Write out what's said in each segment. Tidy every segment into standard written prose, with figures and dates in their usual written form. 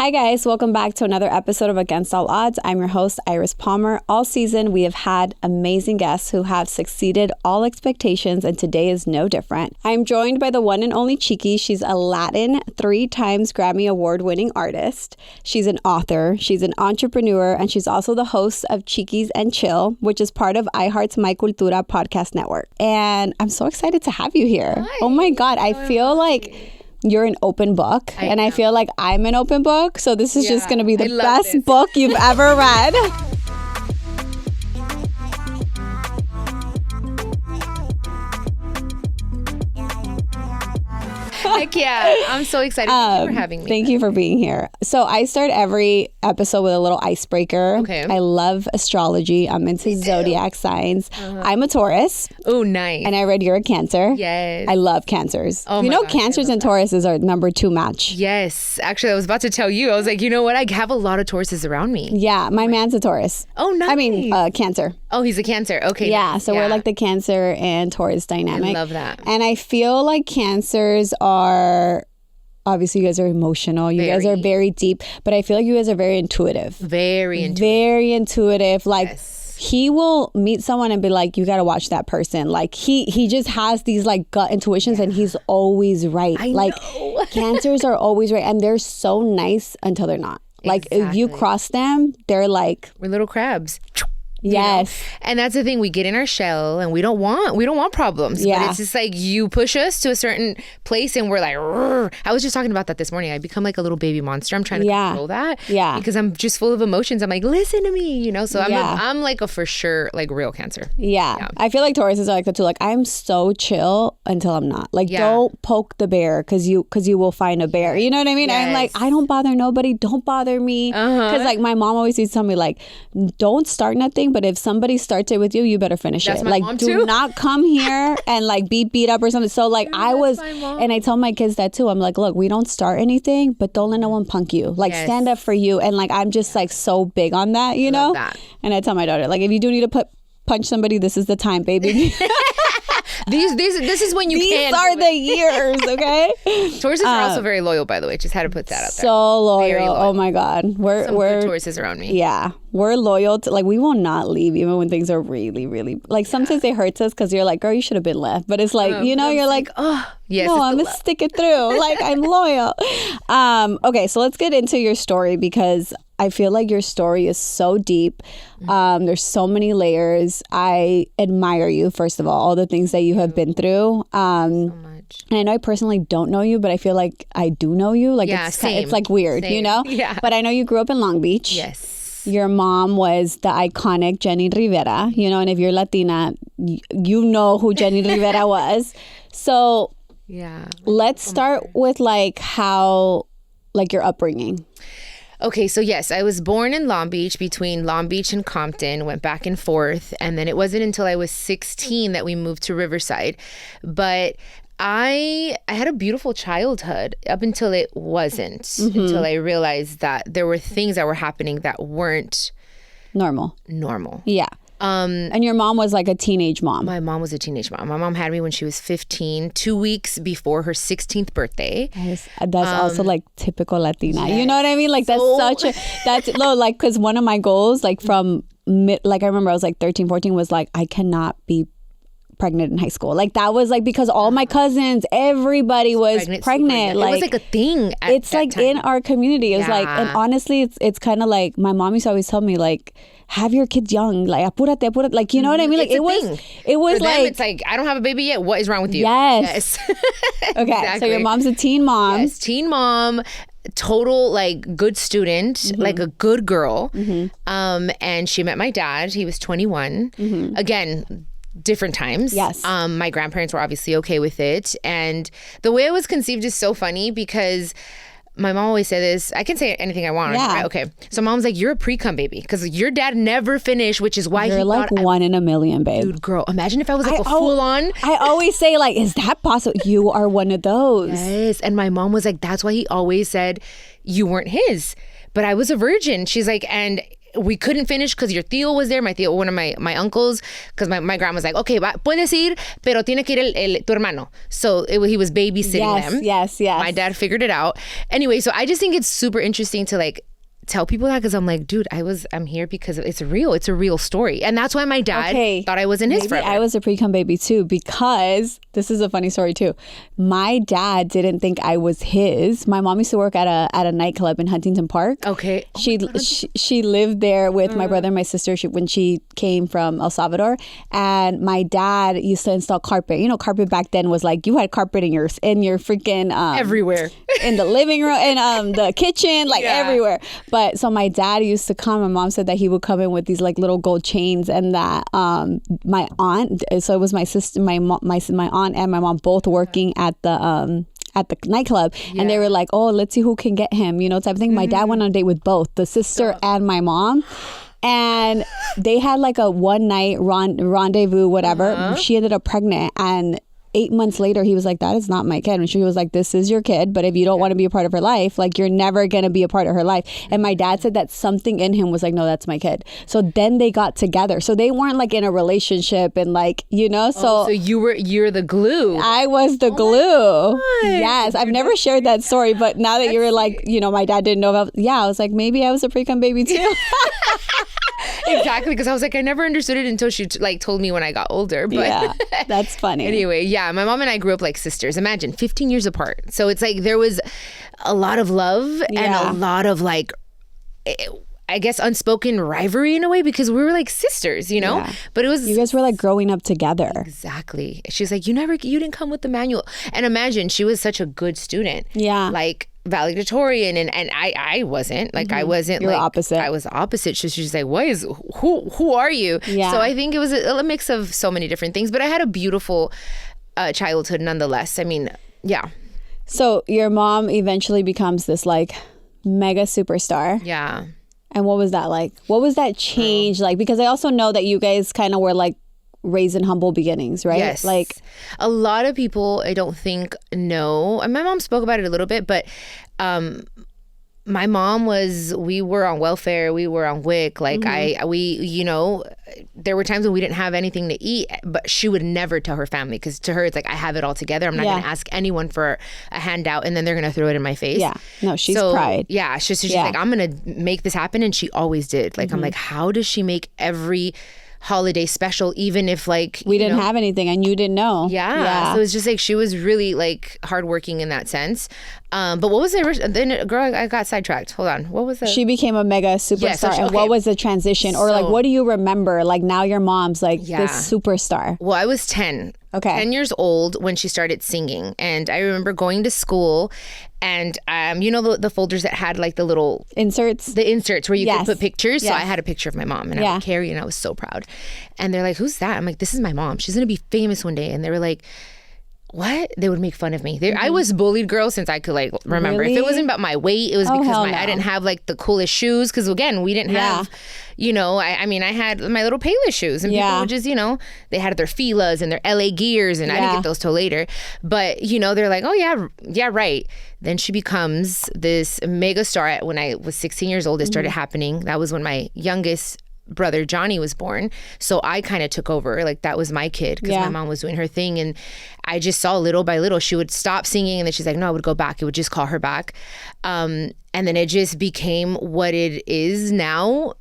Hi guys, welcome back to another episode of Against All Odds. I'm your host, Yris Palmer. All season, we have had amazing guests who have succeeded all expectations, and today is no different. I'm joined by the one and only Chiquis. She's a Latin 3 times Grammy-award winning artist. She's an author, she's an entrepreneur, and she's also the host of Chiquis and Chill, which is part of iHeart's My Cultura Podcast Network. And I'm so excited to have you here. Hi. Oh my God, I feel like you're an open book, and I feel like I'm an open book. So this is just going to be the best book you've ever read. Heck yeah. I'm so excited. Thank you for having me. Thank you for being here. So I start every episode with a little icebreaker. Okay. I love astrology. I'm into zodiac signs. I'm a Taurus. Oh, nice. And I read you're a Cancer. Yes. I love Cancers. Oh, you know, gosh, Cancers and Tauruses are number 2 match. Yes. Actually, I was about to tell you. I was like, you know what? I have a lot of Tauruses around me. Yeah. My man's a Taurus. Oh, nice. I mean, Cancer. Oh, he's a Cancer. Okay. Yeah. So we're like the Cancer and Taurus dynamic. I love that. And I feel like Cancers are, obviously you guys are emotional. You guys are very deep. But I feel like you guys are very intuitive. Very intuitive. Very intuitive. Like, he will meet someone and be like, you got to watch that person. Like, he just has these like gut intuitions and he's always right. Like, Cancers are always right. And they're so nice until they're not. Like, if you cross them, they're like, we're little crabs. Yes. You know? And that's the thing, we get in our shell and we don't want problems. Yeah. But it's just like you push us to a certain place and we're like, rrr. I was just talking about that this morning. I become like a little baby monster. I'm trying to control that. Yeah. Because I'm just full of emotions. I'm like, listen to me, you know? So I'm like a for sure like real Cancer. Yeah. I feel like Tauruses are like that too. Like, I'm so chill until I'm not. Like, don't poke the bear because you will find a bear. You know what I mean? Yes. I'm like, I don't bother nobody. Don't bother me. Because like my mom always used to tell me like, don't start nothing. But if somebody starts it with you, you better finish it. My like, mom do too. not come here and like be beat up or something. So like and I tell my kids that too. I'm like, look, we don't start anything, but don't let no one punk you. Like, stand up for you. And like, I'm just like so big on that, you know? And I tell my daughter, like, if you do need to punch somebody, this is the time, baby. This is when you can. These are the years, okay? Tauruses are also very loyal, by the way. Just had to put that out there. So loyal. Oh my God. We're good Tauruses around me. Yeah. We're loyal to, like, we will not leave even when things are really, really, like, sometimes it hurts us because you're like, girl, you should have been left. But it's like, you know, you're like, oh, yes, no, I'm going to stick it through. Like, I'm loyal. Okay, so let's get into your story because I feel like your story is so deep. There's so many layers. I admire you, first of all the things that you have been through. So much. And I know I personally don't know you, but I feel like I do know you. Like, it's like weird, you know? Yeah. But I know you grew up in Long Beach. Yes. Your mom was the iconic Jenni Rivera, you know, and if you're Latina, you know who Jenni Rivera was. So let's start with like how, like, your upbringing. Okay, so yes, I was born in Long Beach, between Long Beach and Compton, went back and forth. And then it wasn't until I was 16 that we moved to Riverside. But I had a beautiful childhood up until it wasn't, until I realized that there were things that were happening that weren't normal. Yeah. And your mom was like a teenage mom. My mom was a teenage mom. My mom had me when she was 15, 2 weeks before her 16th birthday. That's also like typical Latina. Yes. You know what I mean? Like, like, because one of my goals, like from like I remember I was like 13, 14 was like, I cannot be pregnant in high school. Like, that was like, because all my cousins, everybody was pregnant. Like, it was like a thing at that time. In our community. It was like, and honestly, it's kind of like, my mom used to always tell me like, have your kids young, like, apúrate, like, you know what I mean? Like, it was for like, them, it's like, I don't have a baby yet. What is wrong with you? Yes. Okay. Exactly. So your mom's a teen mom. Yes, teen mom. Total like good student, like a good girl. And she met my dad. He was 21. Again, different times. Yes. My grandparents were obviously okay with it. And the way I was conceived is so funny because my mom always said this. I can say anything I want. Yeah. Right? Okay. So mom's like, you're a pre-cum baby because your dad never finished, which is why you're like one in a million, babe. Dude, girl, imagine if I was like a full on. I always say like, is that possible? You are one of those. Yes. And my mom was like, that's why he always said you weren't his. But I was a virgin. She's like, and we couldn't finish because your tío was there. My tío, one of my uncles, because my grandma was like, okay, puedes ir, pero tiene que ir tu hermano. So he was babysitting them. Yes. My dad figured it out. Anyway, so I just think it's super interesting to like tell people that, because I'm like, dude, I'm here because it's real. It's a real story. And that's why my dad thought I was in his forever. I was a pre-cum baby too, because this is a funny story too. My dad didn't think I was his. My mom used to work at a nightclub in Huntington Park. Okay. She lived there with my brother and my sister when she came from El Salvador. And my dad used to install carpet. You know, carpet back then was like, you had carpet in your freaking everywhere. In the living room, in the kitchen, like everywhere. But so my dad used to come. My mom said that he would come in with these like little gold chains, and that my aunt. So it was my sister, my aunt, and my mom both working at the nightclub, and they were like, "Oh, let's see who can get him," you know, type of thing. My dad went on a date with both the sister and my mom. And they had like a one night rendezvous, whatever. She ended up pregnant, and 8 months later, he was like, that is not my kid. And she was like, this is your kid, but if you don't want to be a part of her life, like, you're never going to be a part of her life. And my dad said that something in him was like, no, that's my kid. So then they got together. So they weren't like in a relationship and like, you know, so you're the glue. I was the glue. Yes. I've never shared that story, but now that you were like, you know, my dad didn't know about, I was like, maybe I was a pre-cum baby too. Exactly, because I was like, I never understood it until she like told me when I got older. But yeah, that's funny. Anyway, my mom and I grew up like sisters. Imagine 15 years apart. So it's like there was a lot of love and a lot of like, I guess, unspoken rivalry in a way, because we were like sisters, you know. Yeah. But it was, you guys were like growing up together. Exactly. She's like, you didn't come with the manual. And imagine, she was such a good student. Yeah. Like valedictorian, and I wasn't like, I wasn't. You're like opposite. I was opposite. So she's like, who are you? Yeah. So I think it was a mix of so many different things, but I had a beautiful childhood nonetheless. I mean, yeah. So your mom eventually becomes this like mega superstar. Yeah. And what was that like? What was that change like? Because I also know that you guys kind of were like raised in humble beginnings, right? Yes. Like a lot of people, I don't think know. And my mom spoke about it a little bit, but my mom we were on welfare, we were on WIC. Like you know, there were times when we didn't have anything to eat, but she would never tell her family, because to her it's like, I have it all together. I'm not going to ask anyone for a handout, and then they're going to throw it in my face. Yeah, no, she's pride. Yeah, she's like, I'm going to make this happen, and she always did. Like I'm like, how does she make every holiday special, even if like we didn't have anything and you didn't know? Yeah. So it's just like, she was really like hardworking in that sense. But what was it? Then, girl, I got sidetracked. Hold on. What was that? She became a mega superstar. And what was the transition? Or like, what do you remember? Like now your mom's like this superstar. Well, I was 10. Okay. 10 years old when she started singing. And I remember going to school, and you know the folders that had like the little inserts? The inserts where you could put pictures. So I had a picture of my mom, and I would carry, and I was so proud. And they're like, who's that? I'm like, this is my mom. She's going to be famous one day. And they were like, what? They would make fun of me. I was bullied, girl, since I could like remember. Really? If it wasn't about my weight, it was because I didn't have like the coolest shoes. Because again, we didn't have, you know, I mean, I had my little Payless shoes, and people would just, you know, they had their Fila's and their LA Gears, and I didn't get those till later. But you know, they're like, oh yeah, right. Then she becomes this mega star. When I was 16 years old, it started happening. That was when my youngest brother Johnny was born. So I kind of took over. Like that was my kid, because my mom was doing her thing, and I just saw little by little she would stop singing, and then she's like, no, I would go back. It would just call her back. And then it just became what it is now,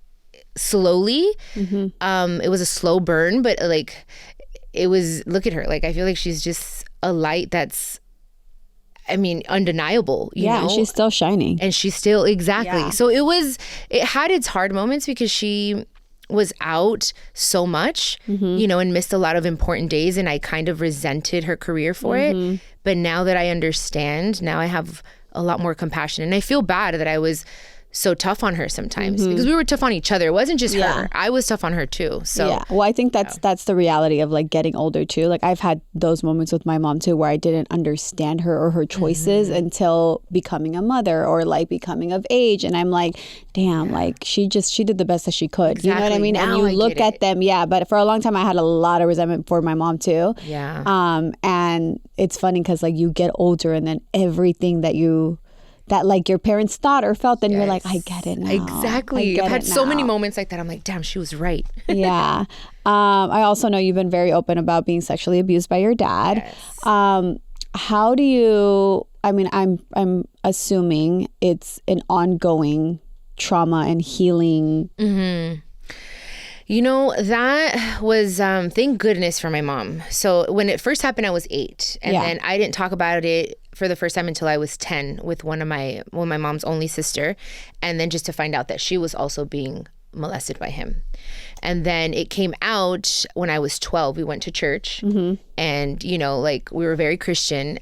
slowly. It was a slow burn, but like it was, look at her. Like I feel like she's just a light that's, I mean, undeniable. You know? And she's still shining. And she's still, exactly. Yeah. So it had its hard moments, because she was out so much, you know, and missed a lot of important days, and I kind of resented her career for it. But now that I understand, now I have a lot more compassion, and I feel bad that I was so tough on her sometimes, because we were tough on each other. It wasn't just her. I was tough on her too. So well, I think that's the reality of like getting older too. Like I've had those moments with my mom too, where I didn't understand her or her choices until becoming a mother or like becoming of age, and I'm like, damn, like she did the best that she could. Exactly. You know what I mean? Now and you look at them, but for a long time I had a lot of resentment for my mom too. Yeah. And it's funny because like you get older, and then everything that you that like your parents thought or felt, then you're like, I get it now. Exactly. I've had so many moments like that. I'm like, damn, she was right. Yeah. I also know you've been very open about being sexually abused by your dad. Yes. How do you, I mean, I'm assuming it's an ongoing trauma and healing. Mm-hmm. You know, that was, thank goodness for my mom. So when it first happened, I was 8. And then I didn't talk about it for the first time until I was 10 with my mom's only sister. And then just to find out that she was also being molested by him. And then it came out when I was 12. We went to church and, you know, like we were very Christian.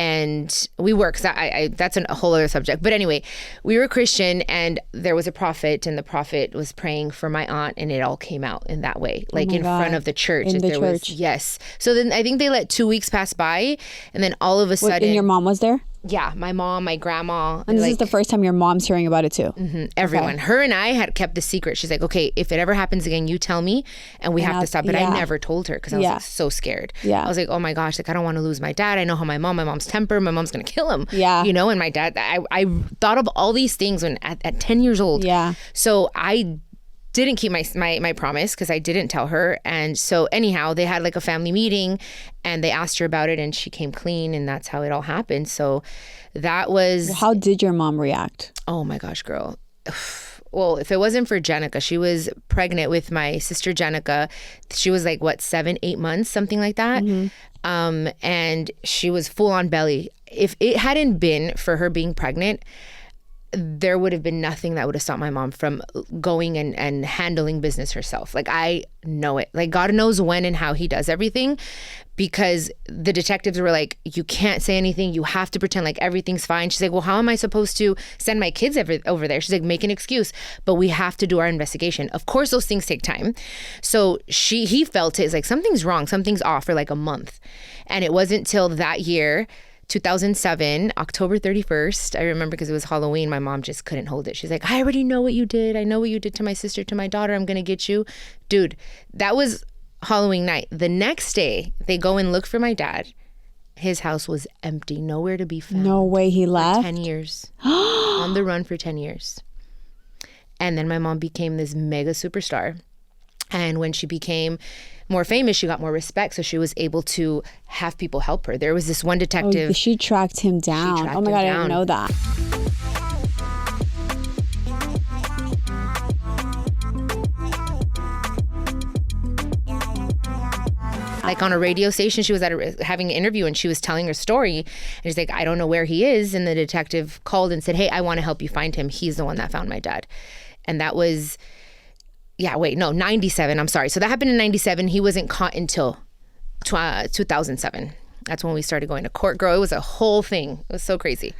And we were, cause that's a whole other subject. But anyway, we were Christian and there was a prophet and the prophet was praying for my aunt and it all came out in that way, like in front of the church. In the church. Yes. So then I think they let 2 weeks pass by and then all of a sudden. And your mom was there? Yeah, my mom, my grandma. And this is the first time your mom's hearing about it too? Mm-hmm, everyone. Okay. Her and I had kept the secret. She's like, okay, if it ever happens again, you tell me and we have to stop. But I never told her because I was like, so scared. Yeah. I was like, oh my gosh, like I don't want to lose my dad. I know how my mom's temper, my mom's going to kill him. Yeah. You know, and my dad, I thought of all these things when at 10 years old. Yeah. So I didn't keep my promise because I didn't tell her. And so anyhow, they had like a family meeting and they asked her about it and she came clean and that's how it all happened. So that was... How did your mom react? Oh my gosh, girl. Well, if it wasn't for Jenica, she was pregnant with my sister Jenica. She was like, what, 7-8 months, something like that. Mm-hmm. And she was full on belly. If it hadn't been for her being pregnant, there would have been nothing that would have stopped my mom from going and handling business herself. Like, I know it. Like, God knows when and how he does everything, because the detectives were like, you can't say anything. You have to pretend like everything's fine. She's like, well, how am I supposed to send my kids over there? She's like, make an excuse, but we have to do our investigation. Of course, those things take time. So he felt it. It's like, something's wrong. Something's off for like a month. And it wasn't till that year, 2007, October 31st, I remember because it was Halloween, my mom just couldn't hold it. She's like, I already know what you did. I know what you did to my sister, to my daughter. I'm going to get you. Dude, that was Halloween night. The next day, they go and look for my dad. His house was empty, nowhere to be found. No way he left? 10 years. On the run for 10 years. And then my mom became this mega superstar. And when she became more famous, she got more respect, so she was able to have people help her. There was this one detective. Oh, she tracked him down. Oh my God, I didn't know that. Like on a radio station, she was having an interview and she was telling her story. And she's like, I don't know where he is. And the detective called and said, hey, I want to help you find him. He's the one that found my dad. And that was... 97. I'm sorry. So that happened in 97. He wasn't caught until 2007. That's when we started going to court. Girl, it was a whole thing. It was so crazy.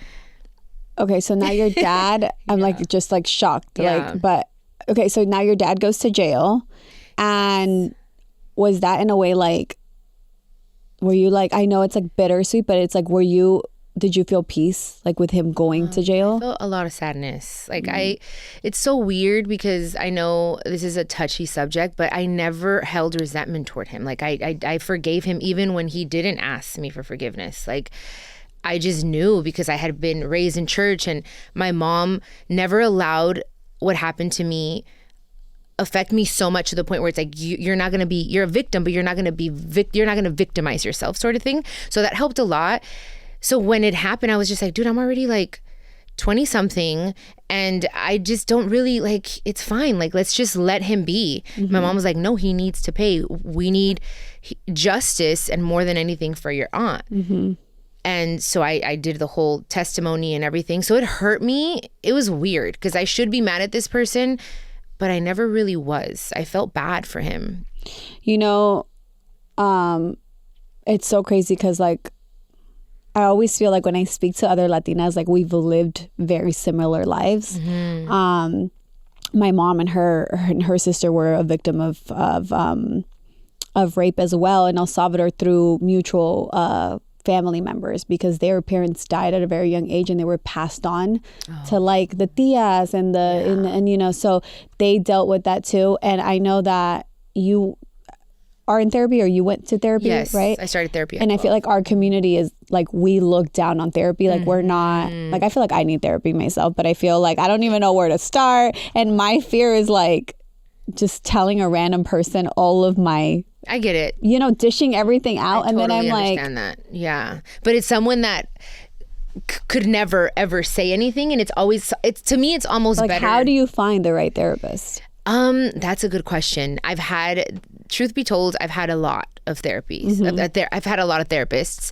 Okay, so now your dad, I'm like just like shocked. Like, but okay, so now your dad goes to jail. And was that in a way like, were you like, I know it's like bittersweet, but it's like, did you feel peace like with him going to jail? I felt a lot of sadness. Like it's so weird because I know this is a touchy subject, but I never held resentment toward him. Like I forgave him even when he didn't ask me for forgiveness. Like I just knew because I had been raised in church and my mom never allowed what happened to me affect me so much to the point where it's like you're a victim, but you're not going to victimize yourself, sort of thing. So that helped a lot. So when it happened, I was just like, dude, I'm already like 20 something and I just don't really like, it's fine. Like, let's just let him be. Mm-hmm. My mom was like, no, he needs to pay. We need justice and more than anything for your aunt. Mm-hmm. And so I did the whole testimony and everything. So it hurt me. It was weird because I should be mad at this person, but I never really was. I felt bad for him. You know, it's so crazy because like, I always feel like when I speak to other Latinas, like we've lived very similar lives. Mm-hmm. My mom and her sister were a victim of rape as well in El Salvador through mutual family members because their parents died at a very young age and they were passed on to like the tias and and you know, so they dealt with that too. And I know that you are in therapy, or you went to therapy, yes, right? I started therapy. And I feel like our community is like, we look down on therapy. Like we're not, like I feel like I need therapy myself, but I feel like I don't even know where to start. And my fear is like just telling a random person all of my, I get it. you know, dishing everything out. I And then I'm totally like, understand that. Yeah. But it's someone that could never ever say anything, and it's to me it's almost like, better. how do you find the right therapist? That's a good question. Truth be told, I've had a lot of therapies. I've had a lot of therapists,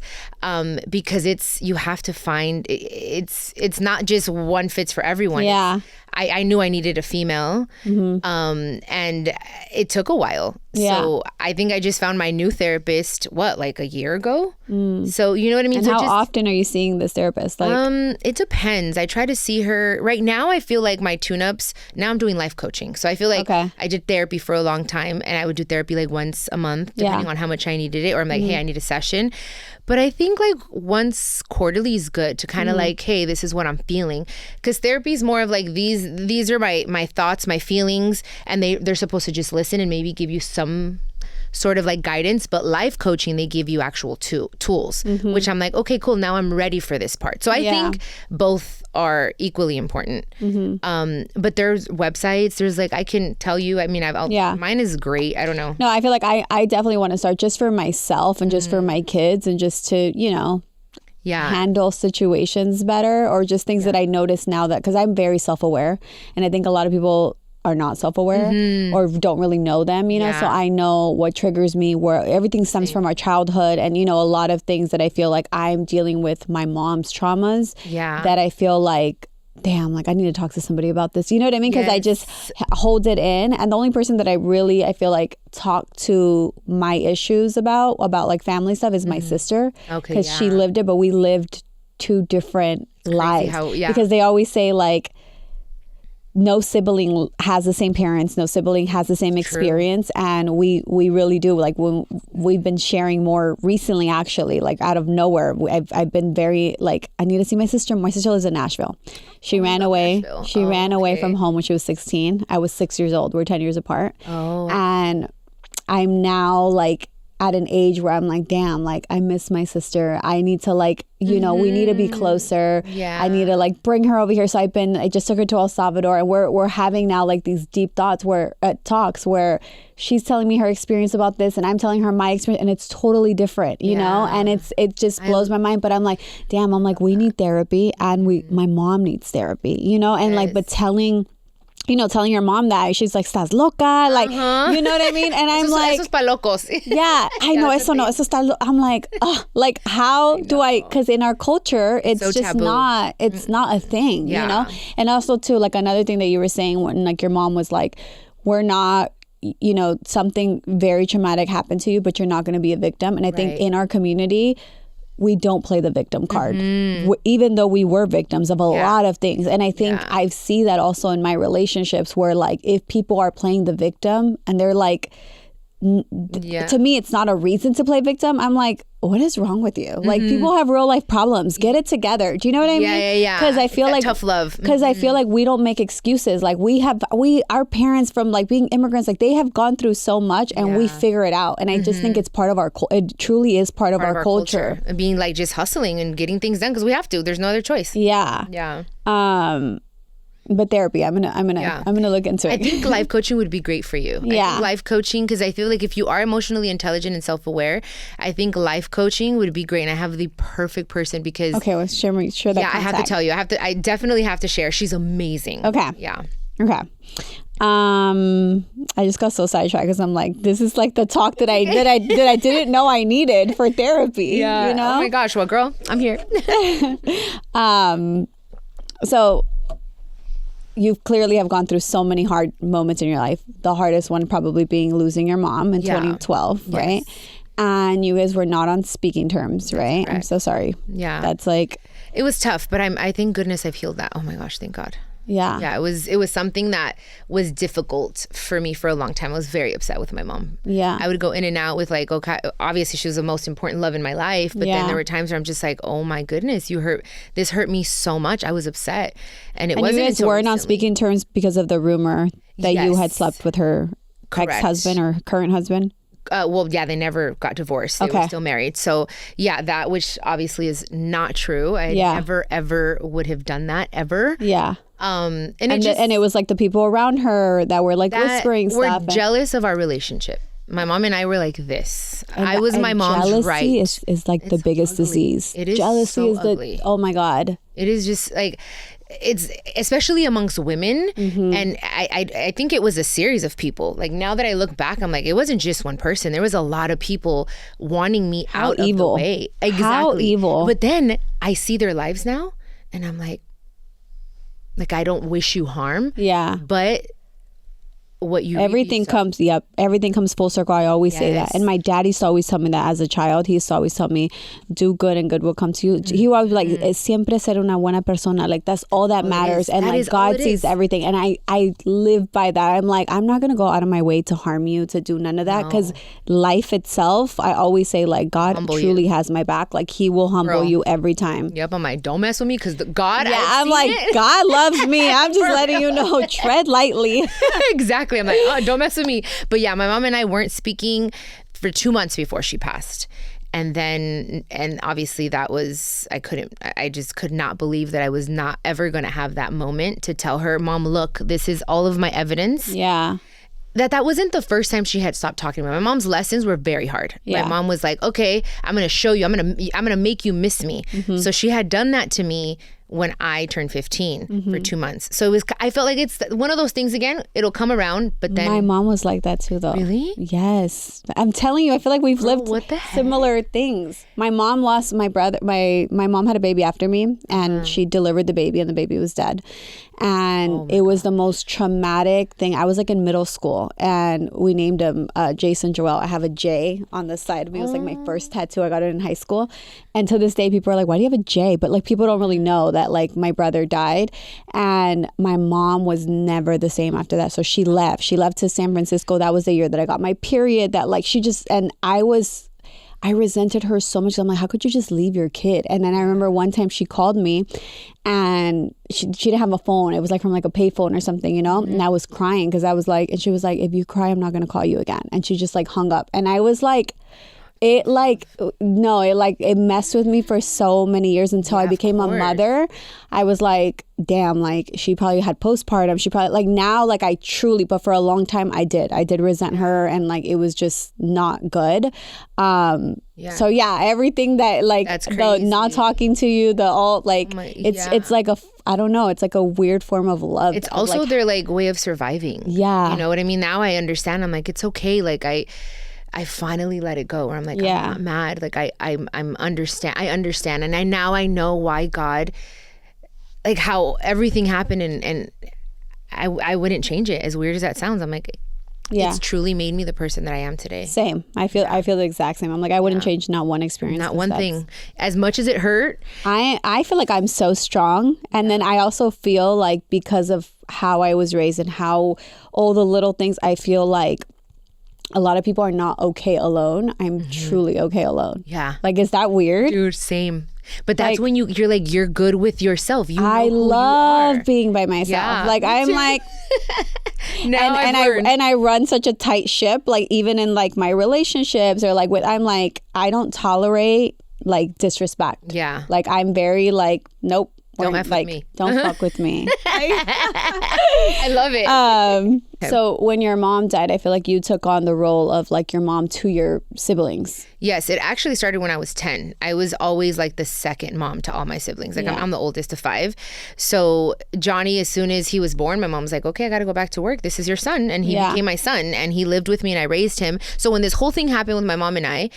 because you have to find, it's not just one fits for everyone. Yeah. I knew I needed a female, and it took a while. Yeah. So I think I just found my new therapist, like a year ago? So you know what I mean? And so how often are you seeing this therapist? Like, it depends. I try to see her. Right now, I feel like my tune-ups, now I'm doing life coaching. So I feel like I did therapy for a long time, and I would do therapy like once a month, depending on how much I needed it, or I'm like, hey, I need a session. But I think like once quarterly is good to kind of like, hey, this is what I'm feeling. Because therapy is more of like, these are my thoughts, my feelings, and they're supposed to just listen and maybe give you some sort of like guidance. But life coaching, they give you actual tools, which I'm like, okay, cool, now I'm ready for this part. So I think both are equally important. But there's websites, there's like, I can tell you, I mean, mine is great. I don't know. no, I feel like I definitely want to start just for myself and just for my kids, and just to, you know, handle situations better, or just things that I notice now, that because I'm very self-aware, and I think a lot of people are not self-aware or don't really know them, you know. So I know what triggers me, where everything stems from our childhood, and you know, a lot of things that I feel like I'm dealing with my mom's traumas, that I feel like, damn, like I need to talk to somebody about this, you know what I mean? Because I just hold it in, and the only person that I feel like talk to my issues about like family stuff is my sister, because she lived it, but we lived two different lives. Because they always say like, no sibling has the same parents, no sibling has the same experience. And we really do. Like, when we've been sharing more recently, actually, like out of nowhere, I've been very like, I need to see my sister. My sister lives in Nashville. She ran away. She ran away from home when she was 16. I was 6 years old. We're 10 years apart. And I'm now like at an age where I'm like, damn, like I miss my sister. I need to like, you know, we need to be closer. I need to like bring her over here. So I just took her to El Salvador, and we're having now like these deep talks where she's telling me her experience about this, and I'm telling her my experience, and it's totally different, you know, and it just blows my mind. But I'm like, damn, I'm like, we need therapy, and my mom needs therapy, you know, and like, but telling your mom that, she's like, estás loca, like, you know what I mean? And I'm like, eso es pa' locos. Yeah, I know, eso está, I'm like, like, how do I, because in our culture, it's so just taboo. Not a thing, you know? And also too, like another thing that you were saying, when like your mom was like, we're not, you know, something very traumatic happened to you, but you're not going to be a victim. And I think in our community, we don't play the victim card, even though we were victims of a lot of things. And I think I see that also in my relationships, where like, if people are playing the victim and they're like, to me, it's not a reason to play victim. I'm like, what is wrong with you? Like, people have real life problems. Get it together. Do you know what I mean? Because I feel like tough love. Because I feel like we don't make excuses. Like, our parents, from like being immigrants, like they have gone through so much, and we figure it out. And I just think it's part of it truly is part of our culture. Being like just hustling and getting things done because we have to. There's no other choice. Yeah. But therapy, I'm gonna look into it. I think life coaching would be great for you. I think life coaching, because I feel like if you are emotionally intelligent and self-aware, I think life coaching would be great. And I have the perfect person, because well, share that contact. I have to tell you, I definitely have to share. She's amazing. Okay. I just got so sidetracked, because I'm like, this is like the talk that I didn't know I needed for therapy. You know? Oh my gosh, well, girl, I'm here. So you clearly have gone through so many hard moments in your life. The hardest one probably being losing your mom in 2012, right? And you guys were not on speaking terms, right? I'm so sorry. Yeah. That's like... It was tough, but I thank goodness I've healed that. Oh my gosh, thank God. Yeah. It was something that was difficult for me for a long time. I was very upset with my mom. Yeah. I would go in and out with like, okay, obviously she was the most important love in my life, but then there were times where I'm just like, oh my goodness, this hurt me so much. I was upset. And it wasn't you guys weren't on speaking terms because of the rumor that you had slept with her ex-husband or current husband? They never got divorced. They were still married. So yeah, that, which obviously is not true. I never ever would have done that ever. Yeah. And it was like the people around her that were like whispering stuff. We're jealous of our relationship. My mom and I were like this. I was my mom's right. Jealousy is like the biggest disease. It is jealousy so is ugly. Oh my God. It is just like, it's especially amongst women. And I think it was a series of people. Like now that I look back, I'm like, it wasn't just one person. There was a lot of people wanting me out of the way. Exactly. How evil. But then I see their lives now and I'm like I don't wish you harm. Yeah. But what you everything comes full circle. I always say that. And my dad used to always tell me that as a child. He used to always tell me, do good and good will come to you. He was like, siempre ser una buena persona. Like that's all that matters. And like God sees everything. And I live by that. I'm like, I'm not going to go out of my way to harm you, to do none of that. Because life itself, I always say like God truly has my back. Like he will humble you every time. Yep. I'm like, don't mess with me because God. Yeah, I'm like, God loves me. I'm just letting you know, tread lightly. Exactly. I'm like, oh, don't mess with me. But yeah, my mom and I weren't speaking for 2 months before she passed. And obviously that was, I just could not believe that I was not ever going to have that moment to tell her, Mom, look, this is all of my evidence. Yeah. That wasn't the first time she had stopped talking to me. My mom's lessons were very hard. Yeah. My mom was like, okay, I'm going to show you. I'm going to make you miss me. So she had done that to me when I turned 15 for 2 months. So I felt like it's one of those things again, it'll come around, but then. My mom was like that too though. Really? Yes. I'm telling you, I feel like we've lived similar things. My mom lost my brother, my mom had a baby after me and she delivered the baby and the baby was dead. And it was the most traumatic thing. I was like in middle school and we named him Jason Joel. I have a J on the side of me. It was like my first tattoo. I got it in high school. And to this day, people are like, why do you have a J? But like people don't really know that like my brother died. And my mom was never the same after that. So she left. She left to San Francisco. That was the year that I got my period. That like she just, and I resented her so much. I'm like, how could you just leave your kid? And then I remember one time she called me and she didn't have a phone. It was like from like a payphone or something, you know? And I was crying because I was like, and she was like, if you cry, I'm not going to call you again. And she just like hung up. And I was like, it messed with me for so many years until I became a mother. I was like, damn, like she probably had postpartum. She probably like now, like I truly, but for a long time I did resent her and like it was just not good. So yeah, everything that like the not talking to you, the all like it's like I don't know, it's like a weird form of love. It's also their like way of surviving. Yeah. You know what I mean? Now I understand. I'm like, it's okay. Like I finally let it go where I'm like, I'm not mad. Like I understand. And I know why God, like how everything happened and I wouldn't change it. As weird as that sounds, I'm like, it's truly made me the person that I am today. Same. I feel the exact same. I'm like, I wouldn't change not one experience. Not one thing. As much as it hurt. I feel like I'm so strong. And then I also feel like because of how I was raised and how all the little things, I feel like a lot of people are not okay alone. I'm truly okay alone. Yeah. Like, is that weird? Dude, same. But that's like, when you're like, you're good with yourself. You know I love being by myself. Yeah, like, I'm like, and I run such a tight ship. Like, even in like my relationships or like I'm like, I don't tolerate like disrespect. Yeah. Like, I'm very like, nope. Don't F with me. Don't fuck with me. I love it. So when your mom died, I feel like you took on the role of like your mom to your siblings. Yes, it actually started when I was 10. I was always like the second mom to all my siblings. Like I'm the oldest of 5. So Johnny, as soon as he was born, my mom was like, okay, I got to go back to work. This is your son. And he became my son and he lived with me and I raised him. So when this whole thing happened with my mom and I,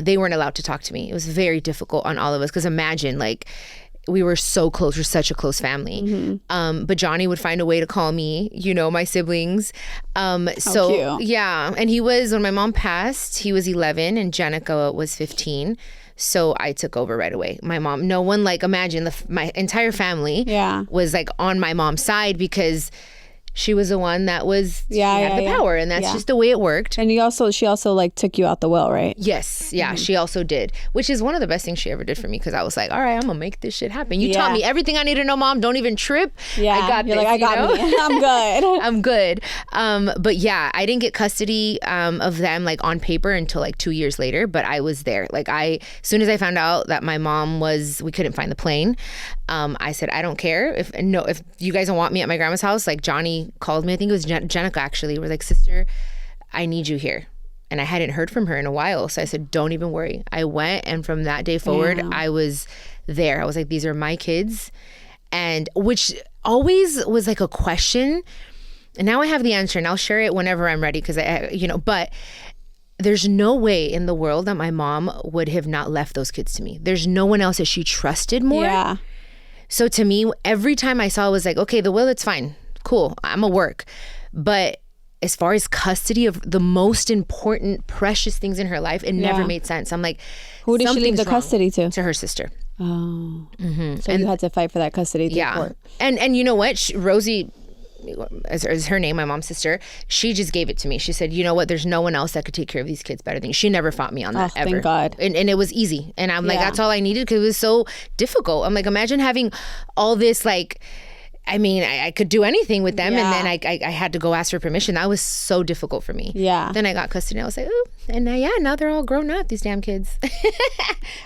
they weren't allowed to talk to me. It was very difficult on all of us because imagine like, we were so close. We're such a close family. But Johnny would find a way to call me, you know, my siblings. So cute. Yeah. And he was, when my mom passed, he was 11 and Jenica was 15. So I took over right away. My mom, no one like, imagine my entire family was like on my mom's side because she was the one that was she had the power, and that's just the way it worked. And she also like took you out the will, right? Yes, she also did, which is one of the best things she ever did for me, because I was like, all right, I'm gonna make this shit happen. You taught me everything I need to know, Mom. Don't even trip. I got this. You're like, I got me. I'm good. I'm good. But yeah, I didn't get custody of them like on paper until like 2 years later, but I was there. Like as soon as I found out that my mom we couldn't find the plane, I said, I don't care if you guys don't want me at my grandma's house. Like Johnny called me, I think it was Jenica actually, was like, sister, I need you here. And I hadn't heard from her in a while. So I said, don't even worry. I went, and from that day forward, I was there. I was like, these are my kids. And which always was like a question. And now I have the answer, and I'll share it whenever I'm ready, because but there's no way in the world that my mom would have not left those kids to me. There's no one else that she trusted more. Yeah. So to me, every time I saw it was like, okay, the will, it's fine. Cool. I'm a work. But as far as custody of the most important, precious things in her life, it never made sense. I'm like, who did she leave the custody to? To her sister. Oh. Mm-hmm. So you had to fight for that custody through court. And you know what? Rosie, is her name, my mom's sister, she just gave it to me. She said, you know what? There's no one else that could take care of these kids better than you. She never fought me on that ever. Thank God. And it was easy. And I'm like, that's all I needed, because it was so difficult. I'm like, imagine having all this like... I mean, I could do anything with them, and then I had to go ask for permission. That was so difficult for me. Yeah. Then I got custody, and I was like, ooh. And now they're all grown up, these damn kids.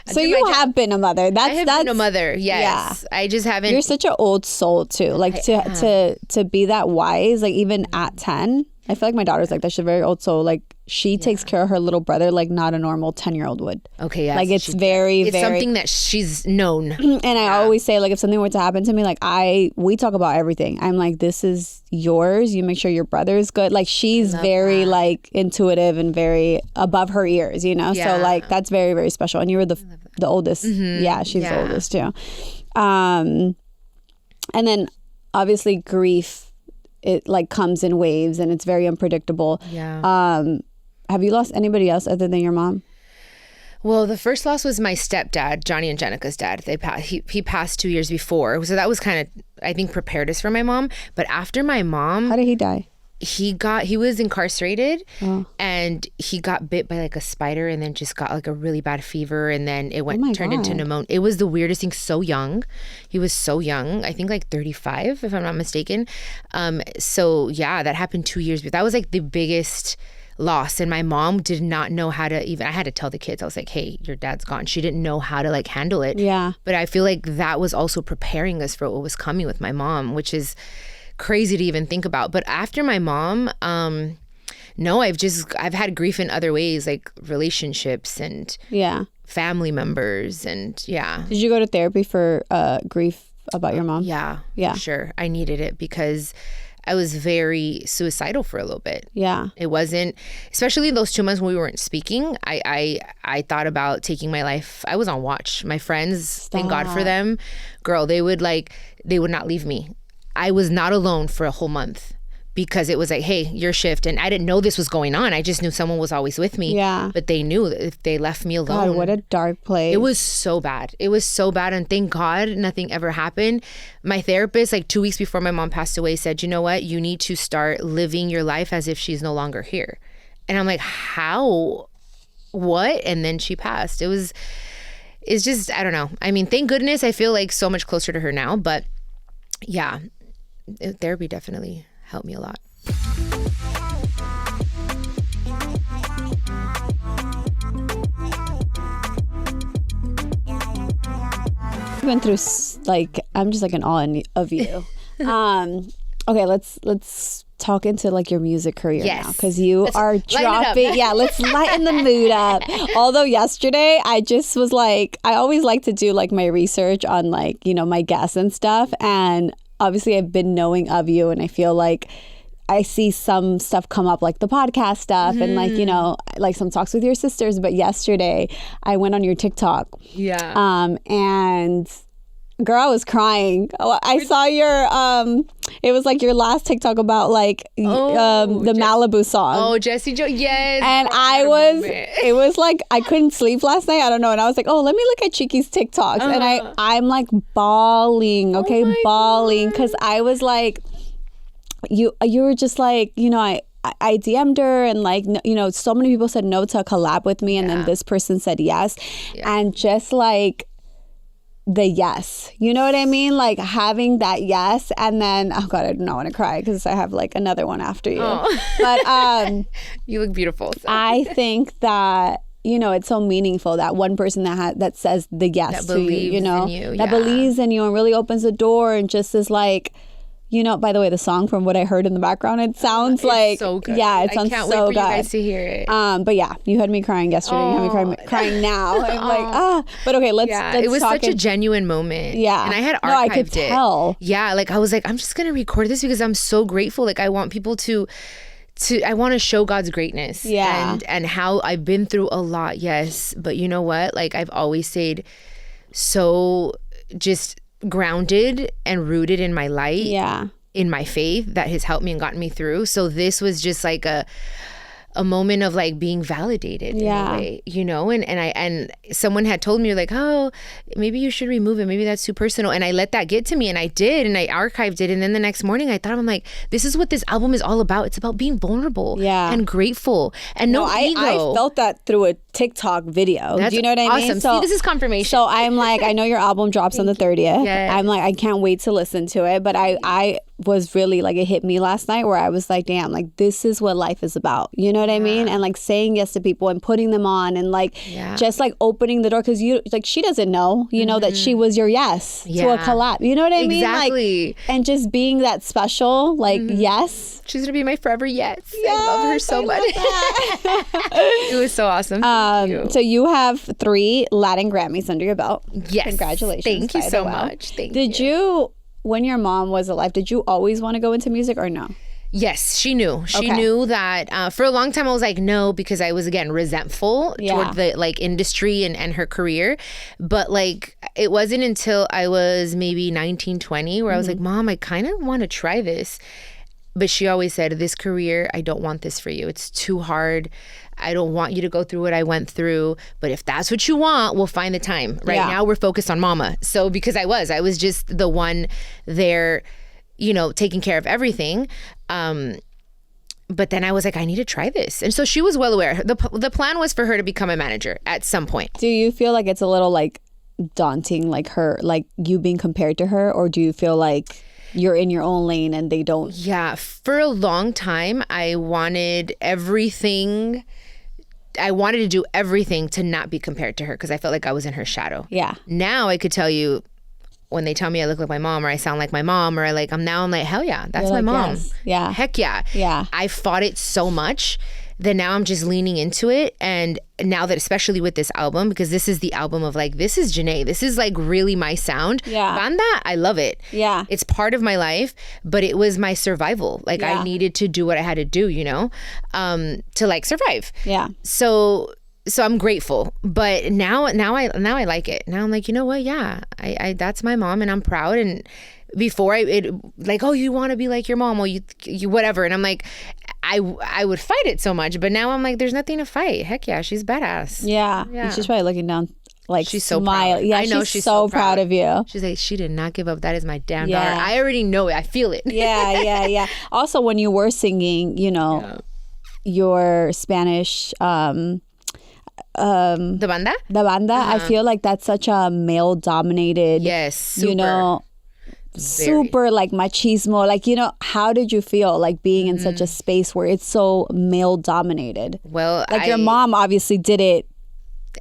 So you have been a mother. I have been a mother, yes. Yeah. I just haven't. You're such an old soul, too. Like, to be that wise, like, even at 10, I feel like my daughter's like that. She's a very old soul. Like, she takes care of her little brother like not a normal 10-year-old would. Okay, yeah. Like, it's very something that she's known. And I always say, like, if something were to happen to me, like, we talk about everything. I'm like, this is yours. You make sure your brother is good. Like, she's very, like, intuitive and very above her ears, you know? Yeah. So, like, that's very, very special. And you were the oldest. Mm-hmm. Yeah, she's the oldest, too. And then, obviously, grief, it, like, comes in waves, and it's very unpredictable. Yeah. Have you lost anybody else other than your mom? Well, the first loss was my stepdad, Johnny and Jenica's dad. He passed 2 years before. So that was kind of, I think, prepared us for my mom. But after my mom... How did he die? He was incarcerated, and he got bit by like a spider, and then just got like a really bad fever, and then it turned into pneumonia. It was the weirdest thing. So young. He was so young. I think like 35, if I'm not mistaken. So yeah, that happened 2 years. But that was like the biggest loss, and my mom did not know how to even. I had to tell the kids. I was like, "Hey, your dad's gone." She didn't know how to like handle it. Yeah. But I feel like that was also preparing us for what was coming with my mom, which is crazy to even think about. But after my mom, no, I've had grief in other ways, like relationships and family members, and Did you go to therapy for grief about your mom? Yeah, for sure. I needed it because I was very suicidal for a little bit. Yeah. It wasn't, especially those 2 months when we weren't speaking, I thought about taking my life. I was on watch. My friends, thank God for them, girl, they would not leave me. I was not alone for a whole month, because it was like, hey, your shift. And I didn't know this was going on. I just knew someone was always with me. Yeah. But they knew that if they left me alone. God, what a dark place. It was so bad. It was so bad. And thank God nothing ever happened. My therapist, like 2 weeks before my mom passed away, said, you know what? You need to start living your life as if she's no longer here. And I'm like, how? What? And then she passed. It's just, I don't know. I mean, thank goodness I feel like so much closer to her now. But yeah, therapy definitely helped me a lot. I went through like, I'm just like in awe of you. Okay, let's talk into like your music career now, because you are dropping. Yeah, let's lighten the mood up. Although yesterday I just was like, I always like to do like my research on like, you know, my guests and stuff, and obviously I've been knowing of you, and I feel like I see some stuff come up, like the podcast stuff, and like, you know, like some talks with your sisters. But yesterday I went on your TikTok. Yeah. And girl, I was crying. I saw your it was like your last TikTok about like the Malibu song. Oh, Jessie Joe, yes. And it was like I couldn't sleep last night. I don't know. And I was like, oh, let me look at Chiquis TikToks. And I'm like bawling, bawling, because I was like, you were just like, you know, I DM'd her and like, you know, so many people said no to a collab with me. And then this person said yes. And just like the yes, you know what I mean? Like having that yes. And then, oh God, I do not want to cry because I have like another one after you. But you look beautiful. So. I think that, you know, it's so meaningful that one person that says the yes that to you, you know, that yeah. believes in you and really opens the door and just is like, you know, by the way, the song, from what I heard in the background, it sounds like, so good. Yeah, it sounds so good. I can't wait for you guys to hear it. But yeah, you had me crying yesterday. You had me crying now. I'm like, But okay, let's it was such a genuine moment. Yeah. And I had archived I could tell. Yeah, like I was like, I'm just going to record this because I'm so grateful. Like I want people to I want to show God's greatness. Yeah. And how I've been through a lot, yes. But you know what? Like I've always stayed so just grounded and rooted in my light, in my faith that has helped me and gotten me through. So this was just like a moment of like being validated in a way, you know, and someone had told me like, oh, maybe you should remove it. Maybe that's too personal. And I let that get to me, and I did, and I archived it. And then the next morning I thought, I'm like, this is what this album is all about. It's about being vulnerable and grateful and no ego. I felt that through a TikTok video. Do you know what I mean? Awesome. So, see, this is confirmation. So I'm like, I know your album drops on the 30th. Yes. I'm like, I can't wait to listen to it. But I was really like, it hit me last night where I was like, damn, like this is what life is about. You know what I mean? And like saying yes to people and putting them on and like just like opening the door, because you like, she doesn't know, you know, that she was your yes to a collab. You know what I mean? Exactly. Like, and just being that special, like yes. She's gonna be my forever yes. I love her so much. It was so awesome. So you have 3 Latin Grammys under your belt. Yes. Congratulations. Thank you so much. Did you, when your mom was alive, did you always want to go into music or no? Yes, she knew. She knew that for a long time I was like, no, because I was, again, resentful toward the like industry and her career. But like, it wasn't until I was maybe 19, 20 where I was like, Mom, I kind of want to try this. But she always said, this career, I don't want this for you. It's too hard. I don't want you to go through what I went through. But if that's what you want, we'll find the time. Right now, we're focused on mama. So because I was just the one there, you know, taking care of everything. But then I was like, I need to try this. And so she was well aware. The plan was for her to become a manager at some point. Do you feel like it's a little like daunting, like her, like you being compared to her? Or do you feel like you're in your own lane and they don't? Yeah, for a long time, I wanted to do everything to not be compared to her because I felt like I was in her shadow. Yeah. Now I could tell you, when they tell me I look like my mom or I sound like my mom or I'm like, hell yeah, that's my mom. Yes. Yeah. Heck yeah. Yeah. I fought it so much that now I'm just leaning into it. And now that, especially with this album, because this is the album of like, this is Jenni. This is like really my sound. Yeah. Banda, I love it. Yeah. It's part of my life, but it was my survival. Like I needed to do what I had to do, you know, to like survive. Yeah. So I'm grateful, but now I like it. Now I'm like, you know what? Yeah, I that's my mom, and I'm proud. And before like, oh, you want to be like your mom, or you whatever, and I'm like, I would fight it so much, but now I'm like, there's nothing to fight. Heck yeah, she's badass. Yeah. She's probably looking down. Like she's so smile. proud. Yeah, I know she's so proud of you. She's like, she did not give up. That is my damn daughter. I already know it. I feel it. Yeah. Also, when you were singing, you know, your Spanish. The banda, I feel like that's such a male dominated, super. You know, super like machismo, like, you know, how did you feel like being in such a space where it's so male dominated? Well, like your mom obviously did it,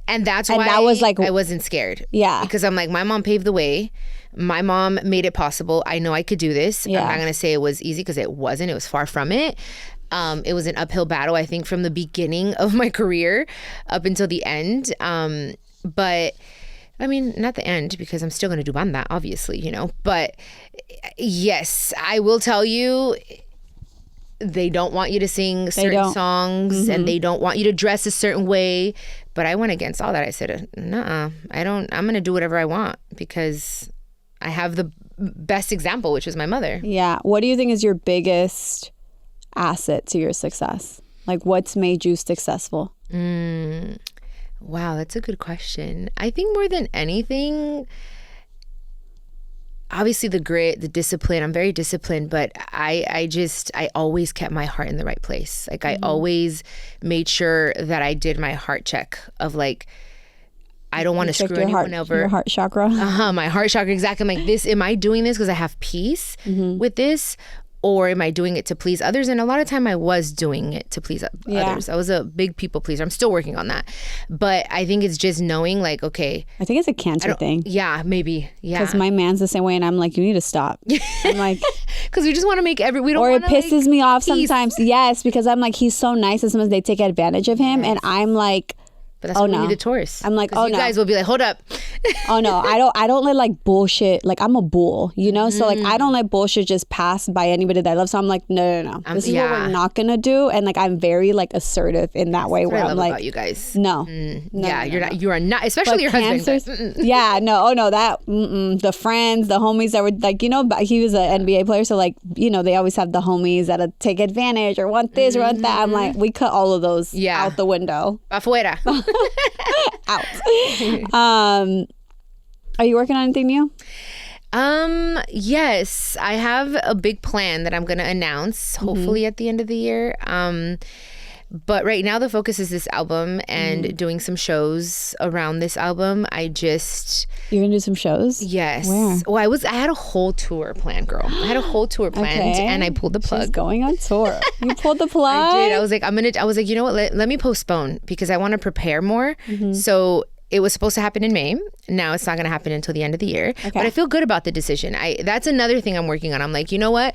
and that's why that was like, I wasn't scared. Because I'm like, my mom paved the way. My mom made it possible. I know I could do this. I'm not gonna say it was easy because it wasn't. It was far from it. It was an uphill battle, I think, from the beginning of my career up until the end. But I mean, not the end, because I'm still going to do banda, obviously, you know. But yes, I will tell you, they don't want you to sing certain songs and they don't want you to dress a certain way. But I went against all that. I said, nah, I'm going to do whatever I want because I have the best example, which is my mother. Yeah. What do you think is your biggest asset to your success? Like, what's made you successful? Wow, that's a good question. I think more than anything, obviously the grit, the discipline. I'm very disciplined, but I always kept my heart in the right place. Like I always made sure that I did my heart check of like, I don't want to screw anyone over. Your heart chakra. My heart chakra, exactly. I'm like, this, am I doing this because I have peace with this? Or am I doing it to please others? And a lot of time I was doing it to please others. I was a big people pleaser. I'm still working on that. But I think it's just knowing like, okay. I think it's a Cancer thing. Yeah, maybe. Yeah. Because my man's the same way and I'm like, you need to stop. I'm like. Because we just want to make we don't or want it pisses me off sometimes. Yes, because I'm like, he's so nice as soon as they take advantage of him. And I'm like. But that's why we need a Taurus. I'm like, you guys will be like, hold up. Oh no, I don't let like bullshit. Like I'm a bull, you know. So like I don't let bullshit just pass by anybody that I love. So I'm like, no. This is what we're not gonna do. And like I'm very like assertive in the way where I'm like, about you guys. No. You're not. You are not. Especially but your Cancers, husband. Yeah, no. Oh no, that the friends, the homies that were like, you know, he was an NBA player, so like, you know, they always have the homies that'll take advantage or want this or want that. I'm like, we cut all of those out the window. Afuera. Out. Are you working on anything new? Yes, I have a big plan that I'm going to announce hopefully at the end of the year. But right now the focus is this album and doing some shows around this album. You're gonna do some shows? Yes. Where? Well, I had a whole tour planned, girl. I had a whole tour planned and I pulled the plug. She's going on tour. You pulled the plug? I did. I was like, you know what? Let me postpone because I want to prepare more. So it was supposed to happen in May. Now it's not going to happen until the end of the year. Okay. But I feel good about the decision. That's another thing I'm working on. I'm like, you know what?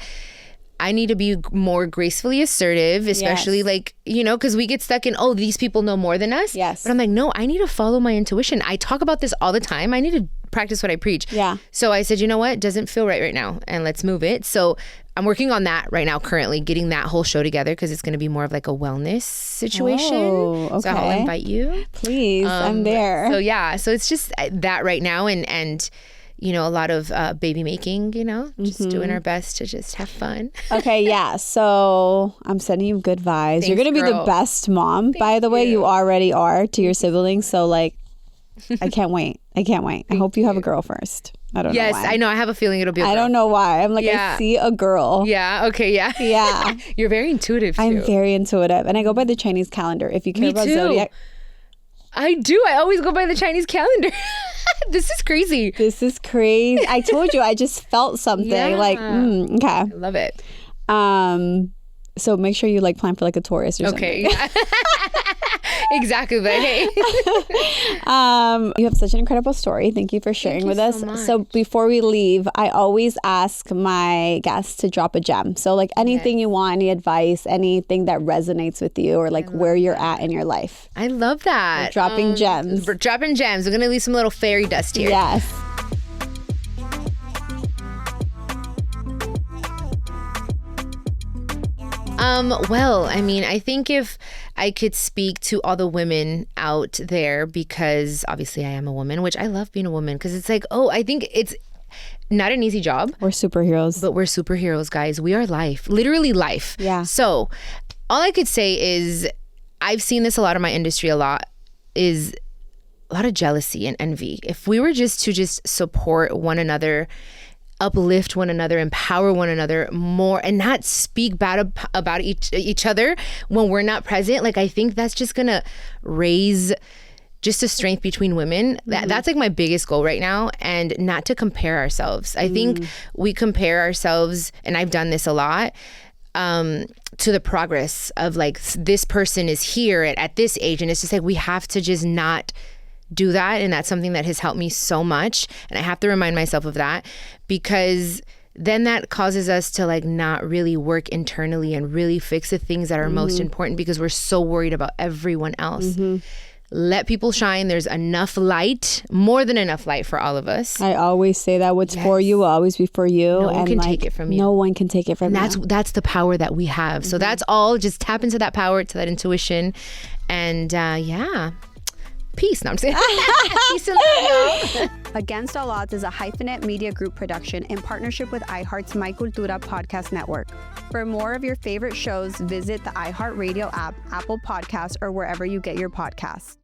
I need to be more gracefully assertive, especially like, you know, because we get stuck in, these people know more than us. Yes. But I'm like, no, I need to follow my intuition. I talk about this all the time. I need to practice what I preach. Yeah. So I said, you know what? It doesn't feel right now. And let's move it. So I'm working on that right now, currently getting that whole show together because it's going to be more of like a wellness situation. Oh, okay. So I'll invite you. Please, I'm there. So yeah, so it's just that right now and you know, a lot of baby making, you know, just doing our best to just have fun. Okay, yeah. So I'm sending you good vibes. Thanks, you're going to be the best mom, by the way. You already are to your siblings. So like, I can't wait. I hope you have a girl first. I don't know why. Yes, I know. I have a feeling it'll be a girl. I don't know why. I'm like, I see a girl. Yeah, okay, yeah. Yeah. You're very intuitive, too. I'm very intuitive. And I go by the Chinese calendar. If you care about zodiac. I do. I always go by the Chinese calendar. This is crazy. I told you, I just felt something like, okay. I love it. So make sure you like plan for like a Taurus or something. Okay. Exactly. But hey. You have such an incredible story. Thank you for sharing with us. So before we leave, I always ask my guests to drop a gem. So like anything you want, any advice, anything that resonates with you or like where you're at in your life. I love that. We're dropping gems. We're dropping gems. We're going to leave some little fairy dust here. Yes. Well, I mean, I think if I could speak to all the women out there, because obviously I am a woman, which I love being a woman, because it's like, I think it's not an easy job. We're superheroes. But we're superheroes, guys. We are life. Literally life. Yeah. So all I could say is I've seen this a lot in my industry is a lot of jealousy and envy. If we were just to support one another, uplift one another, empower one another more, and not speak bad about each other when we're not present, like I think that's just gonna raise just a strength between women. That's like my biggest goal right now, and not to compare ourselves. I think we compare ourselves, and I've done this a lot, to the progress of like this person is here at this age, and it's just like we have to just not do that. And that's something that has helped me so much, and I have to remind myself of that, because then that causes us to like not really work internally and really fix the things that are most important, because we're so worried about everyone else. Let people shine. There's enough light, more than enough light for all of us. I always say that what's for you will always be for you. No one can take it from you. No one can take it from you. That's the power that we have. So that's all. Just tap into that power, to that intuition, and peace. No, I'm saying. Peace and love, y'all. Against All Odds is a Hyphenate Media Group production in partnership with iHeart's My Cultura Podcast Network. For more of your favorite shows, visit the iHeartRadio app, Apple Podcasts, or wherever you get your podcasts.